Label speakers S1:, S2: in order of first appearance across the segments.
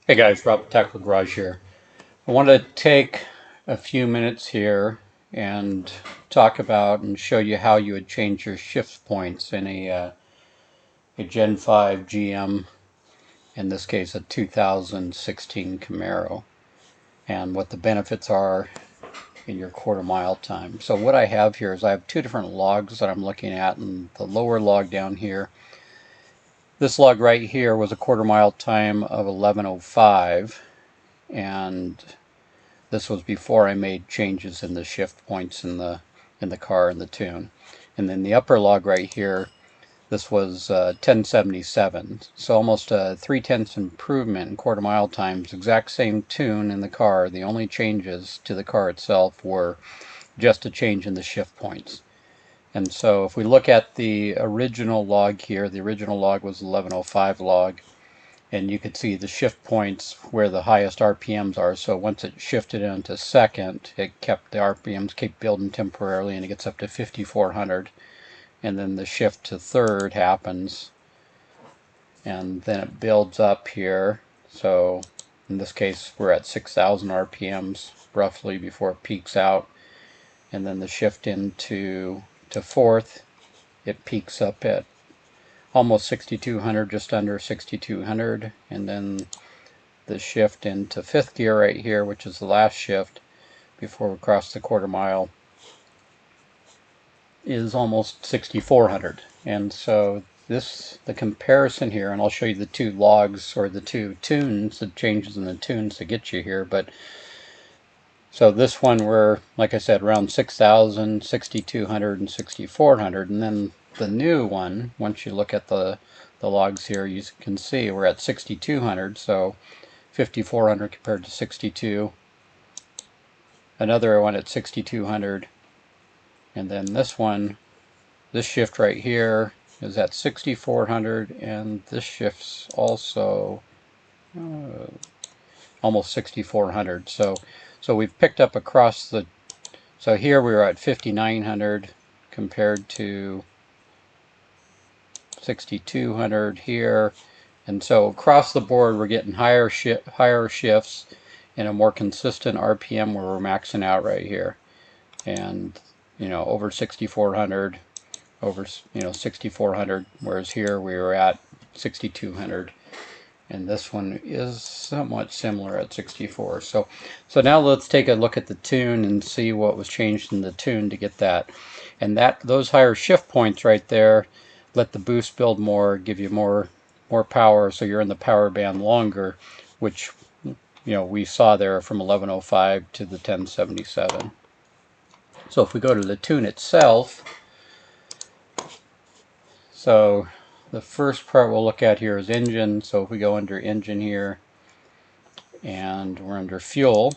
S1: Hey guys, Rob Tackle Garage here. I want to take a few minutes here and talk about and show you how you would change your shift points in a Gen 5 GM, in this case a 2016 Camaro, and what the benefits are in your quarter mile time. So what I have here is I have two different logs that I'm looking at, and the lower log down here, this log right here was a quarter mile time of 11:05, and this was before I made changes in the shift points in the car and the tune. And then the upper log right here, this was 1077. So almost a 3/10 improvement in quarter mile times. Exact same tune in the car. The only changes to the car itself were just a change in the shift points. And so if we look at the original log here, the original log was 1105 log. And you could see the shift points where the highest RPMs are. So once it shifted into second, it kept the RPMs keep building temporarily, and it gets up to 5400. And then the shift to third happens, and then it builds up here. So in this case, we're at 6000 RPMs roughly before it peaks out. And then the shift into fourth, it peaks up at almost 6200, just under 6200, and then the shift into fifth gear right here, which is the last shift before we cross the quarter mile, is almost 6400. And so the comparison here, and I'll show you the two logs or the two tunes, the changes in the tunes to get you here. But so this one, we're, like I said, around 6000, 6200, and 6400. And then the new one, once you look at the logs here, you can see we're at 6200. So 5400 compared to 62. Another one at 6200. And then this one, this shift right here is at 6400, and this shift's also almost 6400. So we've picked up across the, so here we were at 5900 compared to 6200 here. And so across the board we're getting higher shifts and a more consistent RPM where we're maxing out right here. And over 6400, over 6400, whereas here we were at 6200. And this one is somewhat similar at 64. So now let's take a look at the tune and see what was changed in the tune to get that. And those higher shift points right there let the boost build more, give you more power, so you're in the power band longer, which we saw there from 1105 to the 1077. So if we go to the tune itself, so the first part we'll look at here is engine. So if we go under engine here, and we're under fuel,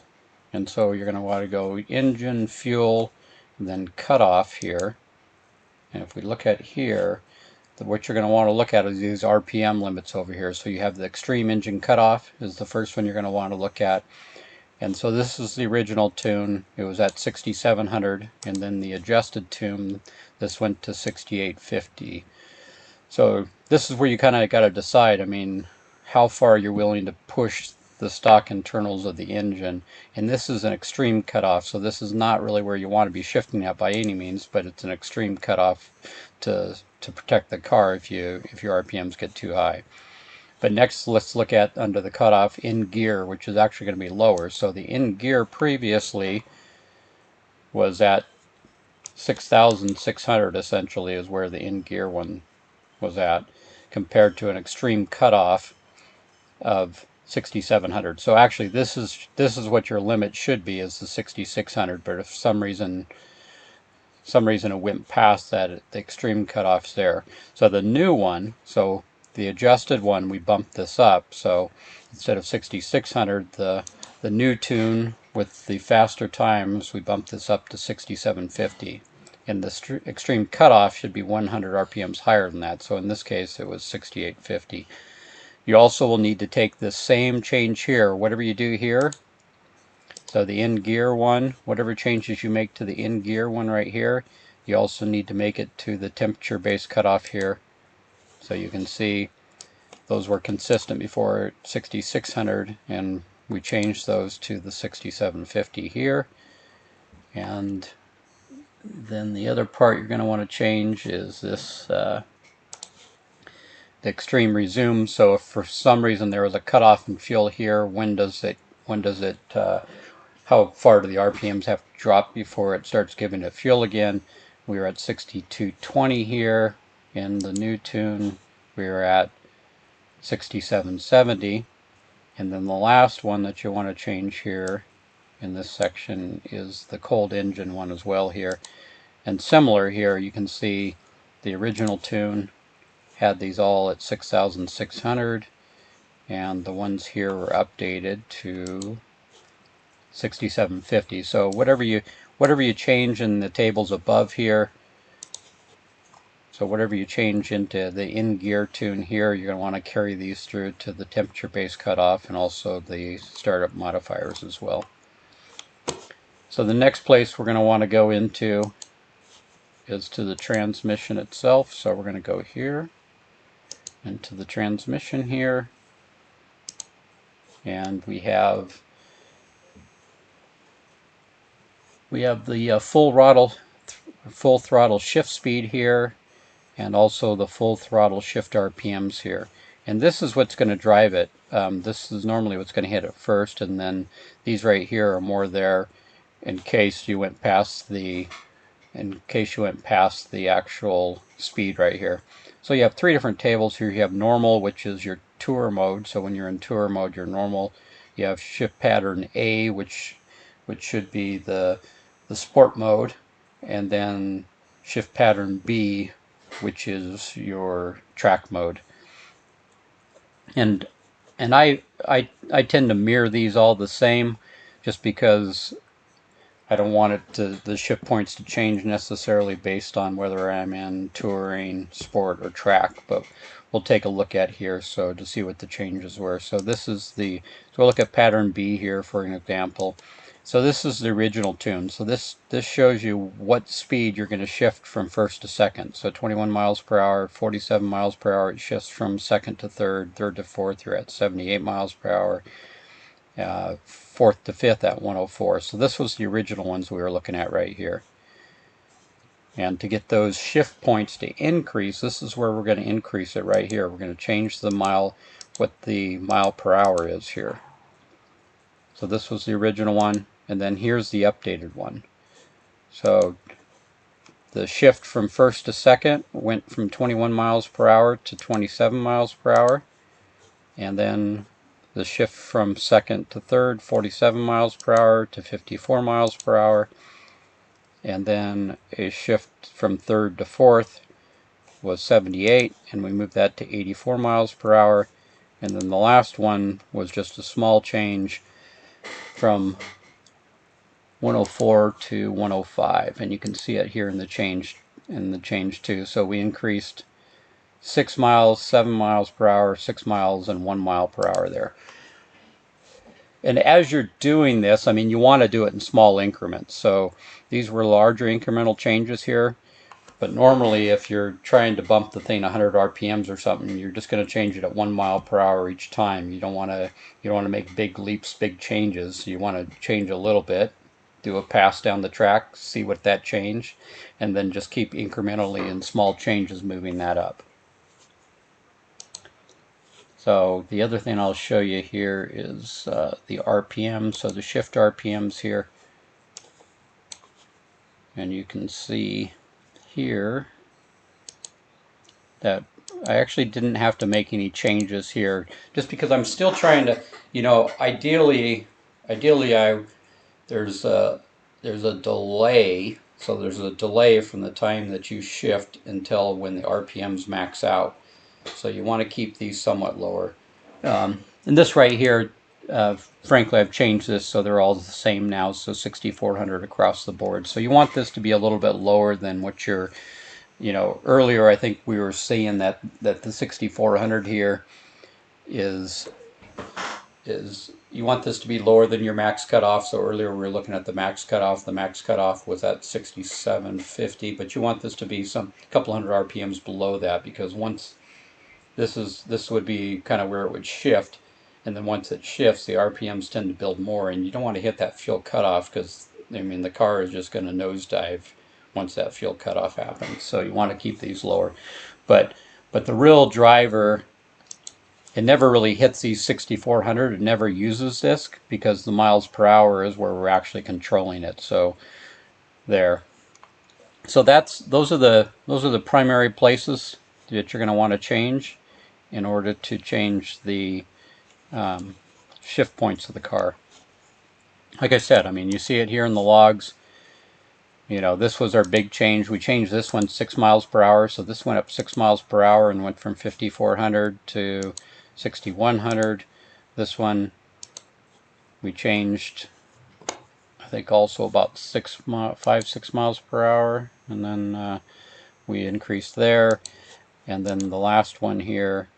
S1: and so you're going to want to go engine, fuel, and then cutoff here. And if we look at here, what you're going to want to look at is these RPM limits over here. So you have the extreme engine cutoff is the first one you're going to want to look at. And so this is the original tune. It was at 6700, and then the adjusted tune, this went to 6850. So this is where you kind of got to decide, I mean, how far you're willing to push the stock internals of the engine. And this is an extreme cutoff, so this is not really where you want to be shifting at by any means, but it's an extreme cutoff to protect the car if your RPMs get too high. But next, let's look at under the cutoff in gear, which is actually going to be lower. So the in gear previously was at 6,600, essentially, is where the in gear one was at, compared to an extreme cutoff of 6,700. So actually, this is what your limit should be, is the 6,600. But if for some reason it went past that, the extreme cutoff's there. So the new one, so the adjusted one, we bumped this up. So instead of 6,600, the new tune with the faster times, we bumped this up to 6,750. And the extreme cutoff should be 100 RPMs higher than that. So in this case, it was 6850. You also will need to take this same change here, whatever you do here. So the in gear one, whatever changes you make to the in gear one right here, you also need to make it to the temperature based cutoff here. So you can see those were consistent before at 6600, and we changed those to the 6750 here. And then the other part you're going to want to change is this the extreme resume. So if for some reason there was a cutoff in fuel here, how far do the RPMs have to drop before it starts giving it fuel again? We were at 6220 here. In the new tune, we were at 6770. And then the last one that you want to change here in this section is the cold engine one as well here. And similar here, you can see the original tune had these all at 6,600, and the ones here were updated to 6750. So whatever you change in the tables above here, so whatever you change into the in-gear tune here, you're going to want to carry these through to the temperature base cutoff and also the startup modifiers as well. So the next place we're going to want to go into is to the transmission itself. So we're going to go here into the transmission here, and we have the full throttle shift speed here, and also the full throttle shift RPMs here. And this is what's going to drive it. This is normally what's going to hit it first, and then these right here are more there in case you went past the actual speed right here. So you have three different tables here. You have normal, which is your tour mode. So when you're in tour mode, you're normal. You have shift pattern A, which should be the sport mode, and then shift pattern B, which is your track mode. And I tend to mirror these all the same, just because I don't want the shift points to change necessarily based on whether I'm in touring, sport, or track, but we'll take a look at here so to see what the changes were. So we'll look at pattern B here for an example. So this is the original tune. So this shows you what speed you're going to shift from first to second. So 21 miles per hour, 47 miles per hour, it shifts from second to third, third to fourth, you're at 78 miles per hour. Fourth to fifth at 104. So this was the original ones we were looking at right here. And to get those shift points to increase, this is where we're going to increase it right here. We're going to change what the mile per hour is here. So this was the original one, and then here's the updated one. So the shift from first to second went from 21 miles per hour to 27 miles per hour. And then the shift from second to third, 47 miles per hour to 54 miles per hour. And then a shift from third to fourth was 78, and we moved that to 84 miles per hour. And then the last one was just a small change from 104 to 105, and you can see it here in the change too. So we increased 6 miles, 7 miles per hour, 6 miles, and 1 mile per hour there. And as you're doing this, I mean, you want to do it in small increments. So these were larger incremental changes here. But normally, if you're trying to bump the thing 100 RPMs or something, you're just going to change it at 1 mile per hour each time. You don't want to make big leaps, big changes. You want to change a little bit, do a pass down the track, see what that changed, and then just keep incrementally in small changes moving that up. So the other thing I'll show you here is the RPM, so the shift RPMs here. And you can see here that I actually didn't have to make any changes here, just because I'm still trying to, ideally there's a delay. So there's a delay from the time that you shift until when the RPMs max out. So you want to keep these somewhat lower. And this right here, frankly, I've changed this so they're all the same now, so 6,400 across the board. So you want this to be a little bit lower than what you're, earlier I think we were seeing that the 6,400 here is you want this to be lower than your max cutoff. So earlier we were looking at the max cutoff. The max cutoff was at 6750, but you want this to be some couple hundred RPMs below that, because once this would be kind of where it would shift, and then once it shifts, the RPMs tend to build more, and you don't want to hit that fuel cutoff because I mean the car is just going to nosedive once that fuel cutoff happens. So you want to keep these lower, but the real driver, it never really hits these 6400. It never uses this because the miles per hour is where we're actually controlling it. So there. So those are the primary places that you're going to want to change in order to change the shift points of the car. Like I said, I mean, you see it here in the logs. You know, this was our big change. We changed this one 6 miles per hour, so this went up 6 miles per hour and went from 5400 to 6100. This one we changed, I think, also about 6 miles per hour, and then we increased there. And then the last one here,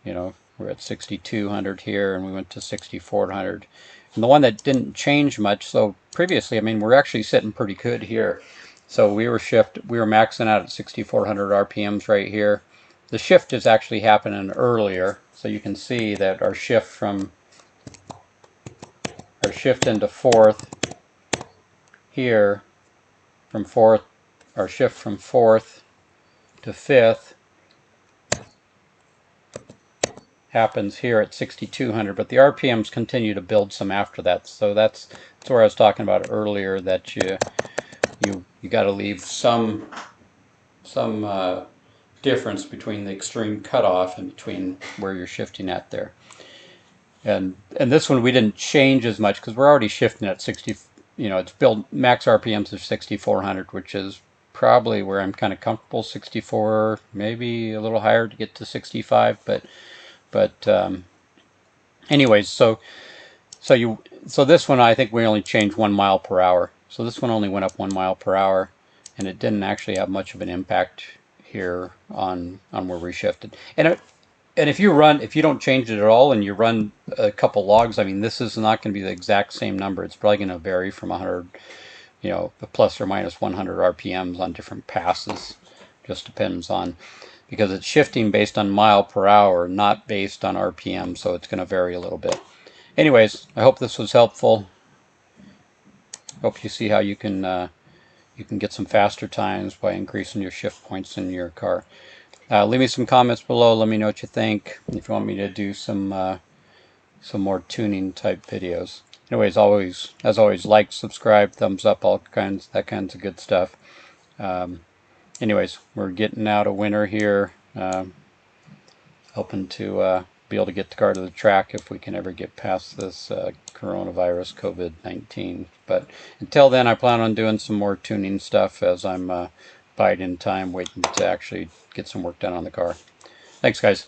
S1: you know, we're at 6200 here, and we went to 6400. And the one that didn't change much, so previously, I mean, we're actually sitting pretty good here. So we were maxing out at 6400 RPMs right here. The shift is actually happening earlier, so you can see that our shift into fourth here, from fourth, our shift from fourth to fifth happens here at 6200, but the RPMs continue to build some after that. So that's where I was talking about earlier, that you got to leave some difference between the extreme cutoff and between where you're shifting at there. And this one we didn't change as much because we're already shifting at 60. You know, it's built max RPMs of 6400, which is probably where I'm kind of comfortable. 64, maybe a little higher to get to 65, but anyways, so this one I think we only changed 1 mile per hour. So this one only went up 1 mile per hour, and it didn't actually have much of an impact here on where we shifted. And if you don't change it at all and you run a couple logs, I mean, this is not going to be the exact same number. It's probably going to vary from 100, you know, plus or minus 100 RPMs on different passes. Just depends on, because it's shifting based on mile per hour, not based on RPM, so it's going to vary a little bit. Anyways, I hope this was helpful. Hope you see how you can get some faster times by increasing your shift points in your car. Leave me some comments below. Let me know what you think. If you want me to do some more tuning type videos. Anyways, as always, like, subscribe, thumbs up, that kinds of good stuff. Anyways, we're getting out of winter here. Hoping to be able to get the car to the track if we can ever get past this coronavirus, COVID-19. But until then, I plan on doing some more tuning stuff as I'm biding time, waiting to actually get some work done on the car. Thanks, guys.